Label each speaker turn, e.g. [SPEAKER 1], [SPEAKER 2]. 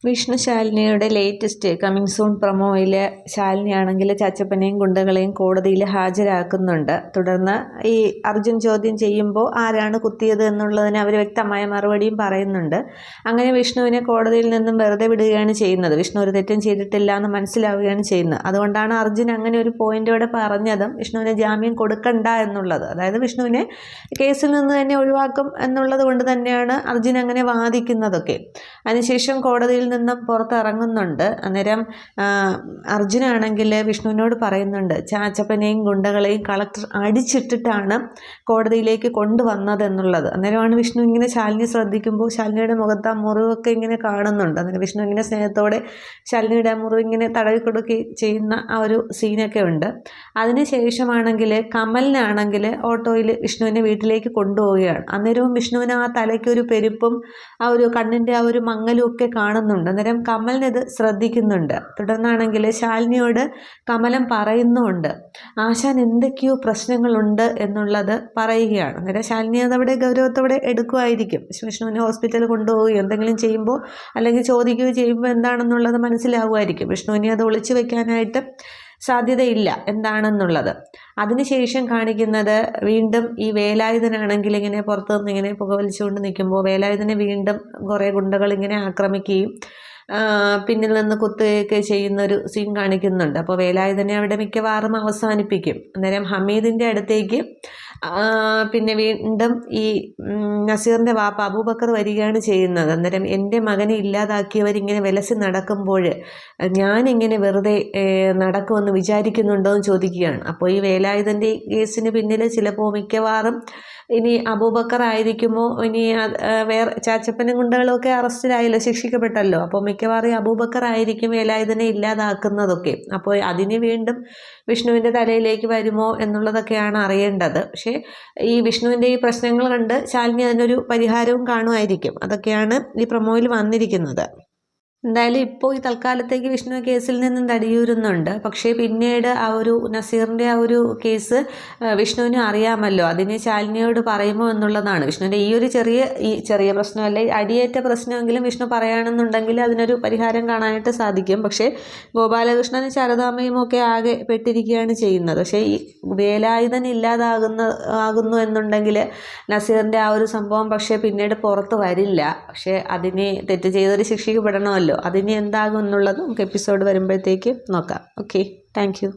[SPEAKER 1] Vishnu ശാലിനിയുടെ latest coming soon പ്രൊമോയിൽ ശാലിനിയാണെങ്കിൽ ചാച്ചപ്പനെയും ഗുണ്ടകളെയും കോടതിയിൽ ഹാജരാക്കുന്നുണ്ട്. തുടർന്ന് ഈ അർജുൻ ചോദ്യം ചെയ്യുമ്പോൾ ആരാണ് കുത്തിയത് എന്നുള്ളതിന് അവർ വ്യക്തമായ മറുപടിയും പറയുന്നുണ്ട്. അങ്ങനെ വിഷ്ണുവിനെ കോടതിയിൽ നിന്നും വെറുതെ വിടുകയാണ് ചെയ്യുന്നത്. വിഷ്ണു ഒരു തെറ്റും ചെയ്തിട്ടില്ല എന്ന് മനസ്സിലാവുകയാണ് ചെയ്യുന്നത്. അതുകൊണ്ടാണ് അർജുൻ അങ്ങനെ ഒരു പോയിന്റോടെ പറഞ്ഞതും വിഷ്ണുവിന് ജാമ്യം കൊടുക്കണ്ട എന്നുള്ളത്. അതായത് വിഷ്ണുവിനെ കേസിൽ നിന്ന് തന്നെ ഒഴിവാക്കും എന്നുള്ളത് കൊണ്ട് തന്നെയാണ് അർജുൻ അങ്ങനെ വാദിക്കുന്നതൊക്കെ. അതിനുശേഷം കോടതിയിൽ നിന്നും പുറത്തിറങ്ങുന്നുണ്ട്. അന്നേരം അർജുനാണെങ്കിൽ വിഷ്ണുവിനോട് പറയുന്നുണ്ട്, ചാച്ചപ്പനെയും ഗുണ്ടകളെയും കളക്ടർ അടിച്ചിട്ടിട്ടാണ് കോടതിയിലേക്ക് കൊണ്ടുവന്നത് എന്നുള്ളത്. അന്നേരമാണ് വിഷ്ണു ഇങ്ങനെ ശാലിനി ശ്രദ്ധിക്കുമ്പോൾ ശാലിനിയുടെ മുഖത്ത് ആ മുറിവൊക്കെ ഇങ്ങനെ കാണുന്നുണ്ട്. അന്നേരം വിഷ്ണു ഇങ്ങനെ സ്നേഹത്തോടെ ശാലിനിയുടെ ആ മുറിവ് ഇങ്ങനെ തടവി കൊടുക്കുകയും ചെയ്യുന്ന ആ ഒരു സീനൊക്കെ ഉണ്ട്. അതിനുശേഷമാണെങ്കിൽ കമലിനാണെങ്കിൽ ഓട്ടോയിൽ വിഷ്ണുവിനെ വീട്ടിലേക്ക് കൊണ്ടുപോവുകയാണ്. അന്നേരവും വിഷ്ണുവിന് ആ തലയ്ക്കൊരു പെരുപ്പും ആ ഒരു കണ്ണിൻ്റെ ആ ഒരു മങ്ങലും ഒക്കെ കാണുന്നുണ്ട്. അന്നേരം കമലിനിത് ശ്രദ്ധിക്കുന്നുണ്ട്. തുടർന്നാണെങ്കിൽ ശാലിനിയോട് കമലം പറയുന്നുമുണ്ട്, ആശാൻ എന്തൊക്കെയോ പ്രശ്നങ്ങളുണ്ട് എന്നുള്ളത് പറയുകയാണ്. അന്നേരം ശാലിനി അതവിടെ ഗൗരവത്തോടെ എടുക്കുമായിരിക്കും. വിഷ്ണുവിനെ ഹോസ്പിറ്റലിൽ കൊണ്ടുപോവുകയോ എന്തെങ്കിലും ചെയ്യുമ്പോൾ അല്ലെങ്കിൽ ചോദിക്കുകയോ ചെയ്യുമ്പോൾ എന്താണെന്നുള്ളത് മനസ്സിലാവുമായിരിക്കും. വിഷ്ണുവിനെ അത് ഒളിച്ചു വെക്കാനായിട്ട് സാധ്യതയില്ല എന്താണെന്നുള്ളത്. അതിനുശേഷം കാണിക്കുന്നത് വീണ്ടും ഈ വേലായുധനാണെങ്കിൽ ഇങ്ങനെ പുറത്തു നിന്ന് ഇങ്ങനെ പുകവലിച്ചുകൊണ്ട് നിൽക്കുമ്പോൾ വേലായുധനെ വീണ്ടും കുറേ ഗുണ്ടകൾ ഇങ്ങനെ ആക്രമിക്കുകയും പിന്നിൽ നിന്ന് കുത്തുകയൊക്കെ ചെയ്യുന്നൊരു സീൻ കാണിക്കുന്നുണ്ട്. അപ്പോൾ വേലായുധനെ അവിടെ മിക്കവാറും അവസാനിപ്പിക്കും. അന്നേരം ഹമീദിൻ്റെ അടുത്തേക്ക് പിന്നെ വീണ്ടും ഈ നസീറിൻ്റെ വാപ്പ അബൂബക്കർ വരികയാണ് ചെയ്യുന്നത്. അന്നേരം എൻ്റെ മകനെ ഇല്ലാതാക്കിയവരിങ്ങനെ വിലസി നടക്കുമ്പോൾ ഞാനിങ്ങനെ വെറുതെ നടക്കുമെന്ന് വിചാരിക്കുന്നുണ്ടോ എന്ന് ചോദിക്കുകയാണ്. അപ്പോൾ ഈ വേലായുധൻ്റെ കേസിന് പിന്നിൽ ചിലപ്പോൾ മിക്കവാറും ഇനി അബൂബക്കർ ആയിരിക്കുമോ, ഇനി വേറെ ചാച്ചപ്പനും ഗുണ്ടകളും ഒക്കെ അറസ്റ്റിലായല്ലോ, ശിക്ഷിക്കപ്പെട്ടല്ലോ. അപ്പോൾ മിക്കവാറും അബൂബക്കർ ആയിരിക്കും വേലായുധനെ ഇല്ലാതാക്കുന്നതൊക്കെ. അപ്പോൾ അതിന് വീണ്ടും വിഷ്ണുവിൻ്റെ തലയിലേക്ക് വരുമോ എന്നുള്ളതൊക്കെയാണ് അറിയേണ്ടത്. പക്ഷേ ഈ വിഷ്ണുവിൻ്റെ ഈ പ്രശ്നങ്ങൾ കണ്ട് ശാലിനി അതിനൊരു പരിഹാരവും കാണുമായിരിക്കും. അതൊക്കെയാണ് ഈ പ്രൊമോയിൽ വന്നിരിക്കുന്നത്. എന്തായാലും ഇപ്പോൾ ഈ തൽക്കാലത്തേക്ക് വിഷ്ണു കേസിൽ നിന്നും തടിയൂരുന്നുണ്ട്. പക്ഷേ പിന്നീട് ആ ഒരു നസീറിൻ്റെ ആ ഒരു കേസ് വിഷ്ണുവിന് അറിയാമല്ലോ, അതിനെ ശാലിനിയോട് പറയുമോ എന്നുള്ളതാണ്. വിഷ്ണുവിൻ്റെ ഈ ഒരു ചെറിയ പ്രശ്നമല്ല, അടിയേറ്റ പ്രശ്നമെങ്കിലും വിഷ്ണു പറയുകയാണെന്നുണ്ടെങ്കിൽ അതിനൊരു പരിഹാരം കാണാനായിട്ട് സാധിക്കും. പക്ഷേ ഗോപാലകൃഷ്ണനും ശാരദാമ്മയും ഒക്കെ ആകെ പെട്ടിരിക്കുകയാണ് ചെയ്യുന്നത്. പക്ഷേ ഈ വേലായുധൻ ആകുന്നു എന്നുണ്ടെങ്കിൽ നസീറിൻ്റെ ആ ഒരു സംഭവം പക്ഷേ പിന്നീട് പുറത്ത് വരില്ല. പക്ഷേ അതിന് തെറ്റ് ചെയ്തൊരു ശിക്ഷിക്കപ്പെടണമല്ലോ. അതിന് എന്താകും എന്നുള്ളത് നമുക്ക് എപ്പിസോഡ് വരുമ്പോഴത്തേക്ക് നോക്കാം. Okay, thank you.